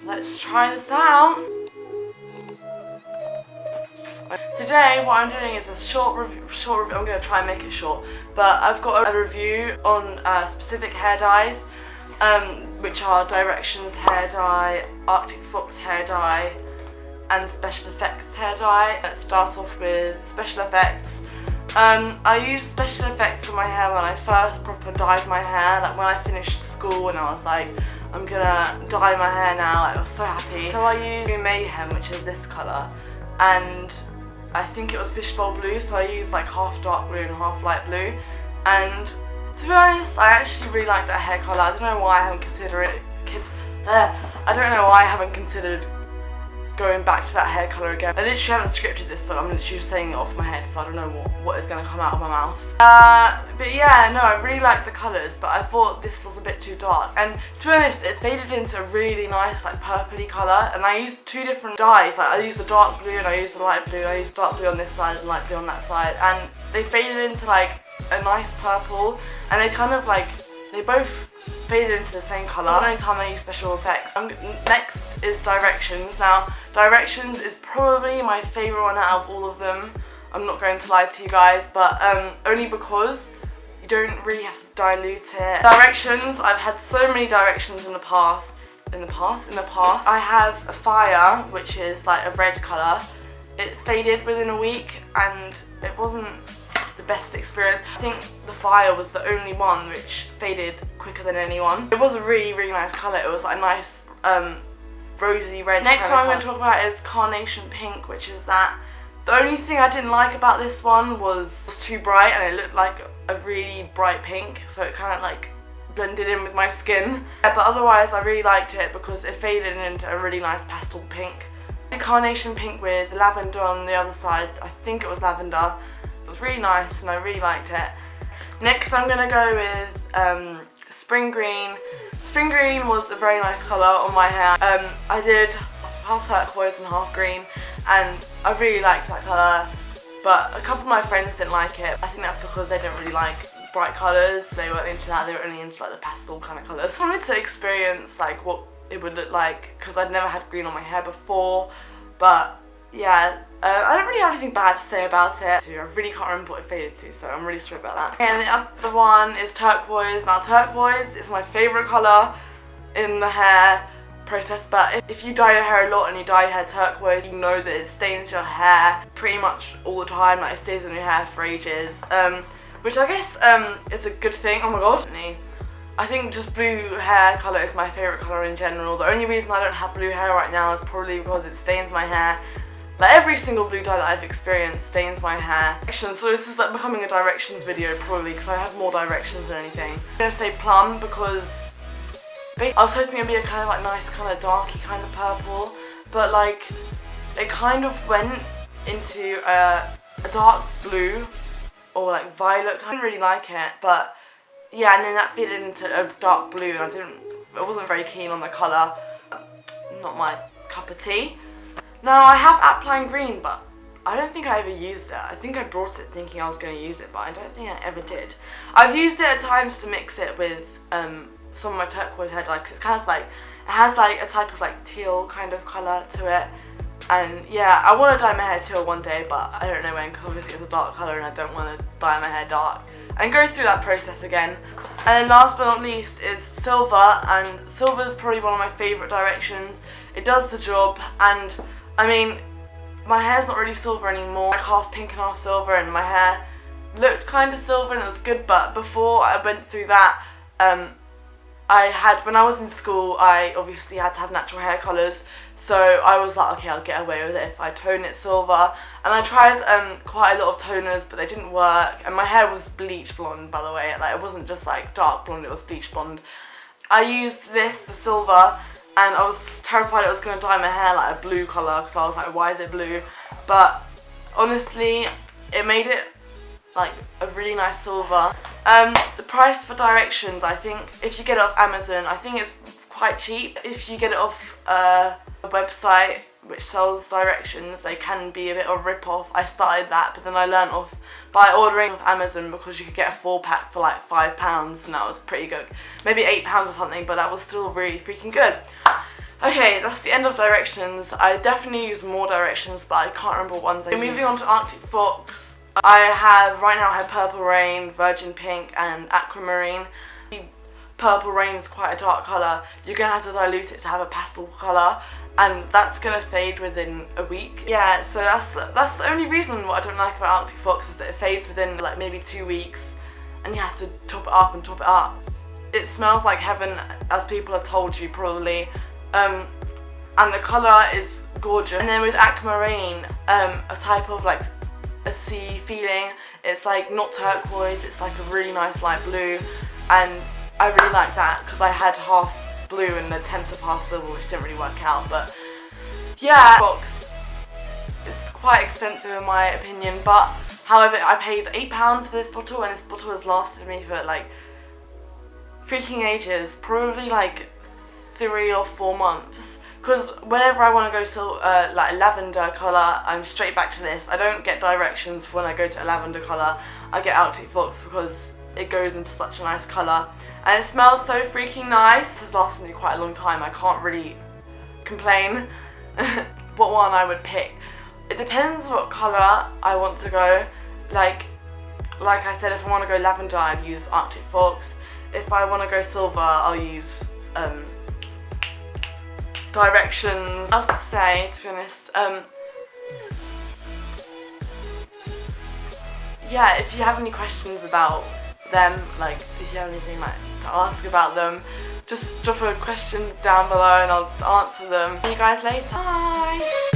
let's try this out. Today what I'm doing is a short review. I'm going to try and make it short, but I've got a review on specific hair dyes, which are Directions hair dye, Arctic Fox hair dye, and Special Effects hair dye. Let's start off with Special Effects. I used Special Effects on my hair when I first proper dyed my hair, like when I finished school and I was like, I'm gonna dye my hair now, like I was so happy. So I used Mayhem, which is this colour, and I think it was fishbowl blue, so I used like half dark blue and half light blue. And to be honest, I actually really like that hair colour. I don't know why I haven't considered going back to that hair colour again. I literally haven't scripted this, so I'm literally just saying it off my head, so I don't know what is going to come out of my mouth. But yeah, no, I really like the colours, but I thought this was a bit too dark. And to be honest, it faded into a really nice like purpley colour, and I used two different dyes. Like I used the dark blue and I used the light blue. I used dark blue on this side and light blue on that side, and they faded into like a nice purple, and they kind of like, they both faded into the same colour. That's the only time I use Special Effects. Next is Directions. Now, Directions is probably my favourite one out of all of them. I'm not going to lie to you guys, but only because you don't really have to dilute it. Directions, I've had so many Directions in the past. I have a Fire, which is like a red colour. It faded within a week and it wasn't the best experience. I think the Fire was the only one which faded quicker than anyone. It was a really, really nice colour. It was like a nice rosy red. Next one I'm going to talk about is Carnation Pink, which is that. The only thing I didn't like about this one was too bright, and it looked like a really bright pink, so it kind of like blended in with my skin. Yeah, but otherwise I really liked it because it faded into a really nice pastel pink. Carnation Pink with lavender on the other side. I think it was lavender. It was really nice and I really liked it. Next I'm going to go with Spring Green. Spring Green was a very nice colour on my hair. I did half turquoise and half green, and I really liked that colour, but a couple of my friends didn't like it. I think that's because they don't really like bright colours. They weren't into that, they were only into like the pastel kind of colours. I wanted to experience like what it would look like because I'd never had green on my hair before, but yeah, I don't really have anything bad to say about it. I really can't remember what it faded to, so I'm really sorry about that. And the other one is turquoise. Now turquoise is my favourite colour in the hair process, but if you dye your hair a lot and you dye your hair turquoise, you know that it stains your hair pretty much all the time. Like it stays on your hair for ages, which I guess is a good thing. Oh my god. I think just blue hair colour is my favourite colour in general. The only reason I don't have blue hair right now is probably because it stains my hair. Like every single blue dye that I've experienced stains my hair. So this is like becoming a Directions video probably because I have more Directions than anything. I'm going to say Plum because I was hoping it would be a kind of like nice kind of darky kind of purple, but like it kind of went into a dark blue or like violet. I didn't really like it, but yeah, and then that faded into a dark blue and I wasn't very keen on the colour. Not my cup of tea. Now I have Applying Green, but I don't think I ever used it. I think I brought it thinking I was going to use it, but I don't think I ever did. I've used it at times to mix it with some of my turquoise hair dye because it has like a type of like teal kind of colour to it. And yeah, I want to dye my hair teal one day, but I don't know when because obviously it's a dark colour and I don't want to dye my hair dark and go through that process again. And then last but not least is Silver, and Silver is probably one of my favourite Directions. It does the job, and I mean, my hair's not really silver anymore, like half pink and half silver, and my hair looked kind of silver and it was good, but before I went through that, when I was in school, I obviously had to have natural hair colours, so I was like, okay, I'll get away with it if I tone it silver. And I tried quite a lot of toners, but they didn't work, and my hair was bleach blonde, by the way. Like it wasn't just like dark blonde, it was bleach blonde. I used the Silver, and I was terrified it was going to dye my hair like a blue colour because I was like, why is it blue? But honestly, it made it like a really nice silver. The price for Directions, I think if you get it off Amazon, I think it's quite cheap. If you get it off a website which sells Directions, they can be a bit of a rip-off. I started that, but then I learnt off by ordering off Amazon because you could get a 4-pack for like £5, and that was pretty good. Maybe £8 or something, but that was still really freaking good. Okay, that's the end of directions. I definitely use more directions, but I can't remember what ones I used. Moving on to Arctic Fox. Right now I have Purple Rain, Virgin Pink and Aquamarine. Purple Rain is quite a dark colour. You're going to have to dilute it to have a pastel colour, and that's going to fade within a week. Yeah, so that's the only reason what I don't like about Arctic Fox is that it fades within like maybe 2 weeks, and you have to top it up and top it up. It smells like heaven, as people have told you probably, and the colour is gorgeous. And then with Aquamarine, a type of like a sea feeling. It's like not turquoise, it's like a really nice light blue, and I really like that because I had half blue and an attempt to pass silver, which didn't really work out. But yeah, box is quite expensive in my opinion, but however I paid £8 for this bottle, and this bottle has lasted me for like freaking ages, probably like 3 or 4 months. Because whenever I want to go like a lavender colour, I'm straight back to this. I don't get directions for when I go to a lavender colour. I get Arctic Fox because it goes into such a nice colour. And it smells so freaking nice. It's lasted me quite a long time. I can't really complain. What one I would pick. It depends what colour I want to go. Like I said, if I want to go lavender, I'd use Arctic Fox. If I want to go silver, I'll use directions. What else to say, to be honest? Yeah, if you have any questions about them, like if you have anything like to ask about them, just drop a question down below and I'll answer them. See you guys later. Bye.